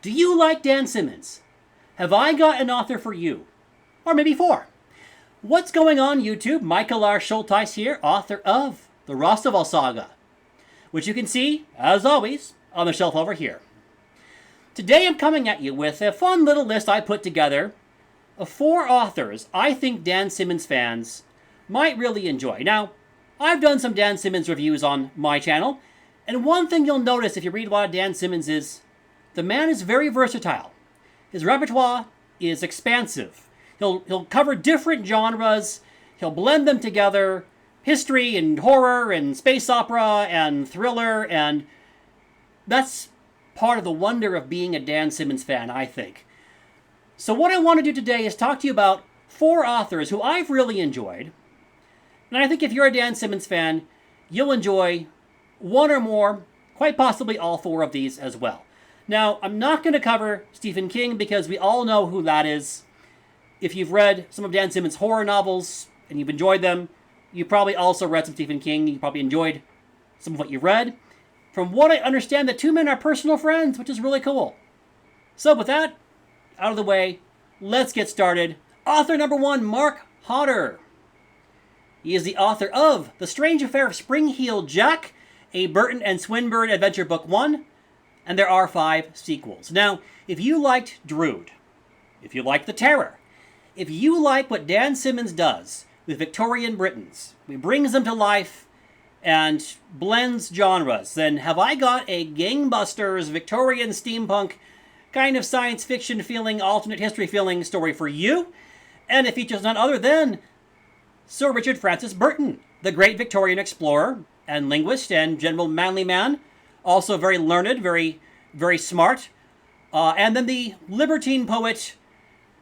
Do you like Dan Simmons? Have I got an author for you? Or maybe four. What's going on, YouTube? Michael R. Schulteis here, author of the Rostoval Saga, which you can see, as always, on the shelf over here. Today I'm coming at you with a fun little list I put together of four authors I think Dan Simmons fans might really enjoy. Now, I've done some Dan Simmons reviews on my channel, and one thing you'll notice if you read a lot of Dan Simmons is the man is very versatile. His repertoire is expansive. He'll cover different genres, he'll blend them together, history and horror and space opera and thriller, and that's part of the wonder of being a Dan Simmons fan, I think. So what I want to do today is talk to you about four authors who I've really enjoyed, and I think if you're a Dan Simmons fan, you'll enjoy one or more, quite possibly all four of these as well. Now, I'm not going to cover Stephen King because we all know who that is. If you've read some of Dan Simmons' horror novels and you've enjoyed them, you probably also read some Stephen King. You probably enjoyed some of what you read. From what I understand, the two men are personal friends, which is really cool. So with that out of the way, let's get started. Author number one, Mark Hodder. He is the author of The Strange Affair of Spring-Heeled Jack, a Burton and Swinburne adventure book 1, and there are 5 sequels. Now, if you liked Drood, if you like The Terror, if you like what Dan Simmons does with Victorian Britons, he brings them to life and blends genres, then have I got a gangbusters, Victorian steampunk, kind of science fiction feeling, alternate history feeling story for you. And it features none other than Sir Richard Francis Burton, the great Victorian explorer and linguist and general manly man, also very learned, very, very smart. And then the libertine poet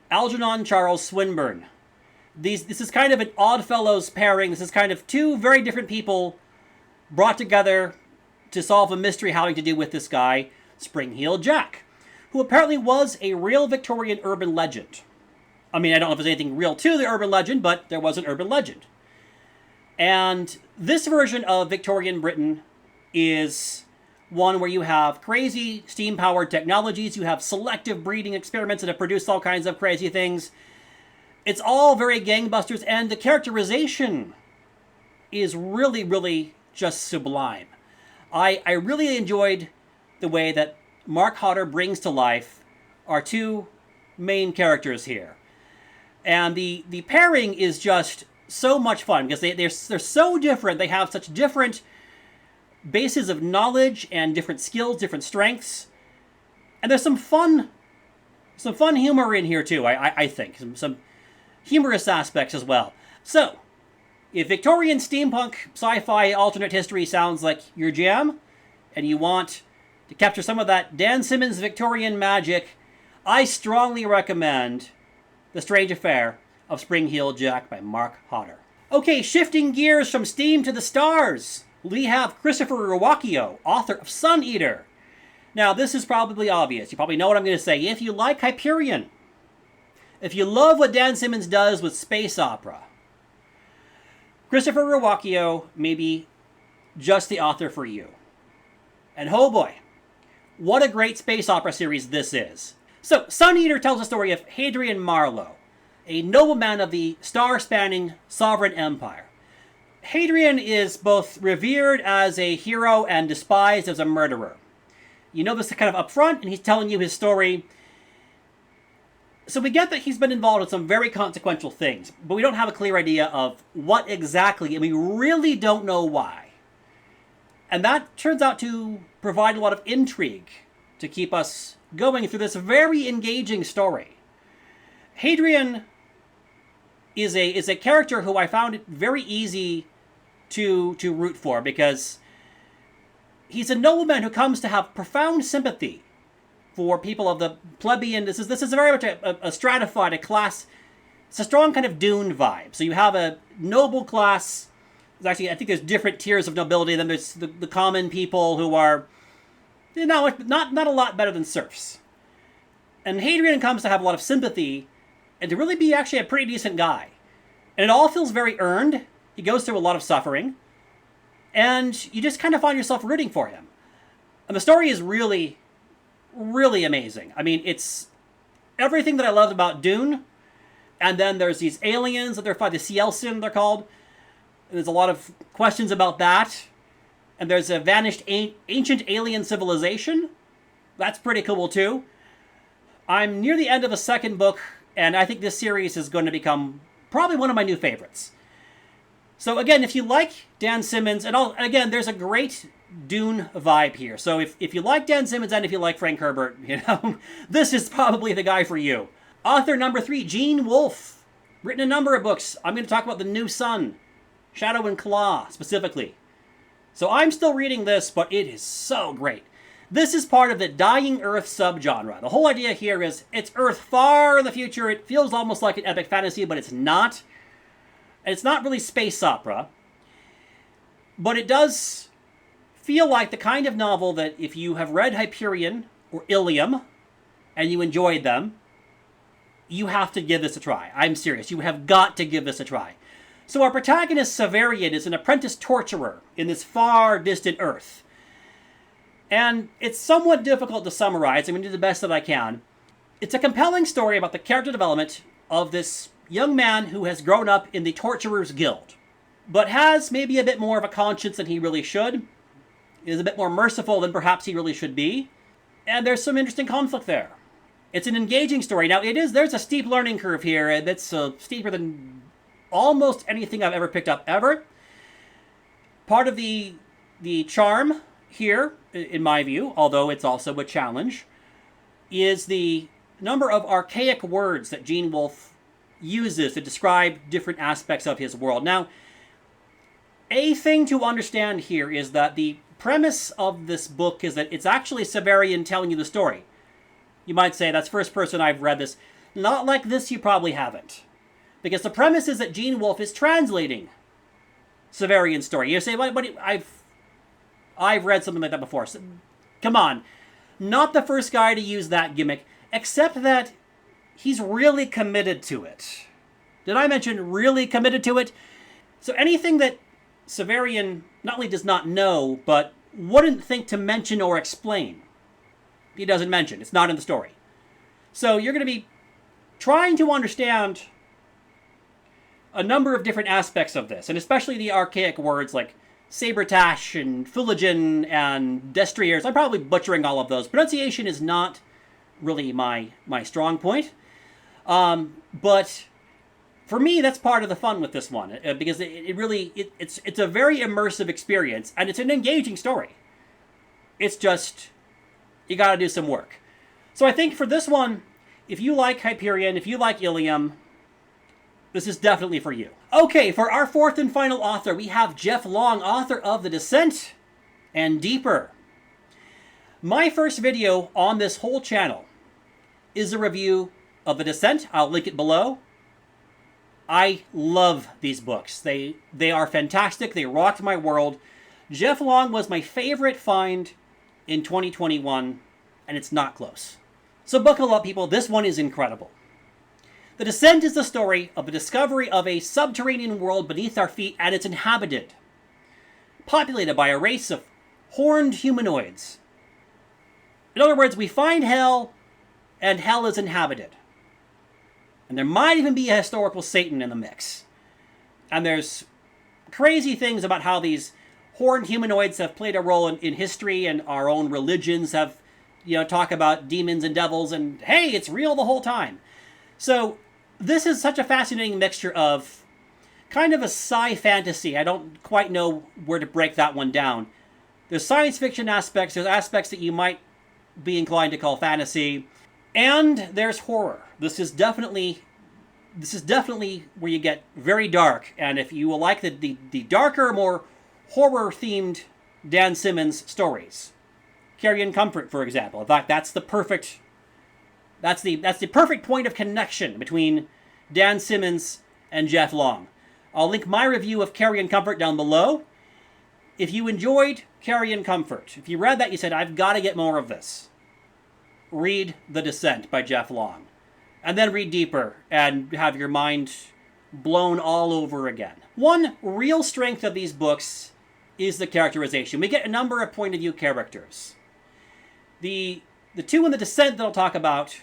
Algernon Charles Swinburne. This is kind of an Oddfellows pairing. This is kind of two very different people brought together to solve a mystery having to do with this guy, Spring-Heeled Jack, who apparently was a real Victorian urban legend. I mean, I don't know if there's anything real to the urban legend, but there was an urban legend. And this version of Victorian Britain is one where you have crazy steam-powered technologies, you have selective breeding experiments that have produced all kinds of crazy things. It's all very gangbusters, and the characterization is really, really just sublime. I really enjoyed the way that Mark Hodder brings to life our two main characters here. And the pairing is just so much fun because they're so different. They have such different bases of knowledge and different skills, different strengths. And there's some fun humor in here too, I think. Some humorous aspects as well. So, if Victorian steampunk sci-fi alternate history sounds like your jam, and you want to capture some of that Dan Simmons Victorian magic, I strongly recommend The Strange Affair of Spring-Heeled Jack by Mark Hodder. Okay, shifting gears from steam to the stars, we have Christopher Ruiz, author of Sun Eater. Now, this is probably obvious. You probably know what I'm going to say. If you like Hyperion, if you love what Dan Simmons does with space opera, Christopher Ruiz may be just the author for you. And oh boy, what a great space opera series this is. So, Sun Eater tells the story of Hadrian Marlowe, a nobleman of the star-spanning sovereign empire. Hadrian is both revered as a hero and despised as a murderer. You know this kind of up front, and he's telling you his story. So we get that he's been involved in some very consequential things, but we don't have a clear idea of what exactly, and we really don't know why. And that turns out to provide a lot of intrigue to keep us going through this very engaging story. Hadrian is a character who I found it very easy to root for because he's a nobleman who comes to have profound sympathy for people of the plebeian. This is very much a stratified, a class. It's a strong kind of Dune vibe. So you have a noble class. Actually, I think there's different tiers of nobility. Then there's the common people who are not a lot better than serfs. And Hadrian comes to have a lot of sympathy and to really be actually a pretty decent guy. And it all feels very earned. He goes through a lot of suffering. And you just kind of find yourself rooting for him. And the story is really, really amazing. I mean, it's everything that I loved about Dune, and then there's these aliens that they're fighting, the Cielcin they're called. And there's a lot of questions about that. And there's a vanished ancient alien civilization. That's pretty cool too. I'm near the end of the second book, and I think this series is going to become probably one of my new favorites. So again, if you like Dan Simmons, and again, there's a great Dune vibe here. So if you like Dan Simmons and if you like Frank Herbert, this is probably the guy for you. Author number 3, Gene Wolfe. Written a number of books. I'm going to talk about The New Sun, Shadow and Claw specifically. So I'm still reading this, but it is so great. This is part of the Dying Earth subgenre. The whole idea here is it's Earth far in the future. It feels almost like an epic fantasy, but it's not. And it's not really space opera. But it does feel like the kind of novel that if you have read Hyperion or Ilium and you enjoyed them, you have to give this a try. I'm serious. You have got to give this a try. So our protagonist, Severian, is an apprentice torturer in this far distant Earth. And it's somewhat difficult to summarize. I'm going to do the best that I can. It's a compelling story about the character development of this young man who has grown up in the Torturers Guild, but has maybe a bit more of a conscience than he really should, is a bit more merciful than perhaps he really should be, and there's some interesting conflict there. It's an engaging story. Now, there's a steep learning curve here that's steeper than almost anything I've ever picked up ever. Part of the charm here, in my view, although it's also a challenge, is the number of archaic words that Gene Wolfe uses to describe different aspects of his world. Now, a thing to understand here is that the premise of this book is that it's actually Severian telling you the story. You might say, that's first person I've read this. Not like this, you probably haven't. Because the premise is that Gene Wolfe is translating Severian's story. You say, but I've read something like that before. So, come on. Not the first guy to use that gimmick, except that he's really committed to it. Did I mention really committed to it? So anything that Severian not only does not know, but wouldn't think to mention or explain, he doesn't mention. It's not in the story. So you're going to be trying to understand a number of different aspects of this, and especially the archaic words like sabretash and fuligen and destriers. I'm probably butchering all of those. Pronunciation is not really my strong point. But for me, that's part of the fun with this one, because it's a very immersive experience, and it's an engaging story. It's just, you got to do some work. So I think for this one, if you like Hyperion, if you like Ilium, this is definitely for you. Okay, for our fourth and final author, we have Jeff Long, author of The Descent and Deeper. My first video on this whole channel is a review of The Descent. I'll link it below. I love these books. They are fantastic. They rocked my world. Jeff Long was my favorite find in 2021, and it's not close. So buckle up, people. This one is incredible. The Descent is the story of the discovery of a subterranean world beneath our feet, and it's inhabited, populated by a race of horned humanoids. In other words, we find hell, and hell is inhabited. And there might even be a historical Satan in the mix. And there's crazy things about how these horned humanoids have played a role in history, and our own religions have, talk about demons and devils, and hey, it's real the whole time. So this is such a fascinating mixture of kind of a sci-fantasy. I don't quite know where to break that one down. There's science fiction aspects, there's aspects that you might be inclined to call fantasy, and there's horror. This is definitely where you get very dark, and if you will like the darker, more horror-themed Dan Simmons stories, Carrion Comfort, for example. In fact, that's the perfect point of connection between Dan Simmons and Jeff Long. I'll link my review of Carrion Comfort down below. If you enjoyed Carrion Comfort, if you read that, you said, I've got to get more of this, read The Descent by Jeff Long. And then read Deeper and have your mind blown all over again. One real strength of these books is the characterization. We get a number of point-of-view characters. The the two in the Descent that I'll talk about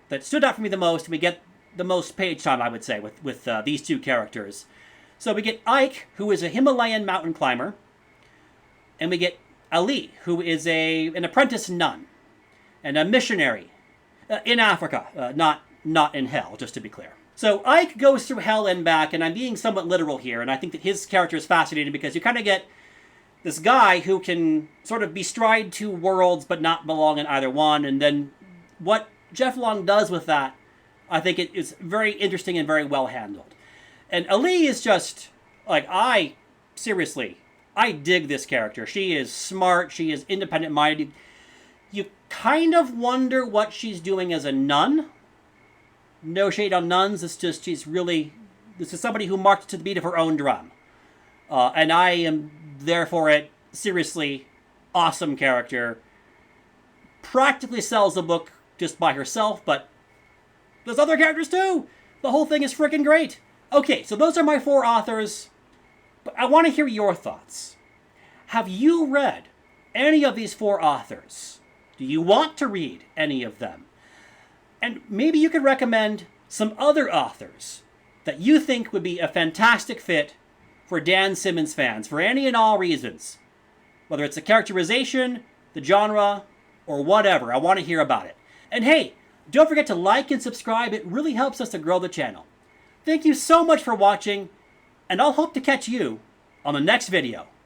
that stood out for me the most, we get the most page time, I would say, with these two characters. So we get Ike, who is a Himalayan mountain climber, and we get Ali, who is an apprentice nun and a missionary in Africa, not in hell, just to be clear. So Ike goes through hell and back, and I'm being somewhat literal here, and I think that his character is fascinating because you kind of get this guy who can sort of bestride two worlds but not belong in either one, and then what Jeff Long does with that, I think it is very interesting and very well handled. And Ali is just, like, I dig this character. She is smart, she is independent-minded. You kind of wonder what she's doing as a nun. No shade on nuns, it's just this is somebody who marches to the beat of her own drum. And I am there for it. Seriously, awesome character. Practically sells the book just by herself, but there's other characters too. The whole thing is freaking great. Okay, so those are my 4 authors, but I want to hear your thoughts. Have you read any of these 4 authors? Do you want to read any of them? And maybe you could recommend some other authors that you think would be a fantastic fit for Dan Simmons fans, for any and all reasons. Whether it's the characterization, the genre, or whatever. I want to hear about it. And hey, don't forget to like and subscribe. It really helps us to grow the channel. Thank you so much for watching, and I'll hope to catch you on the next video.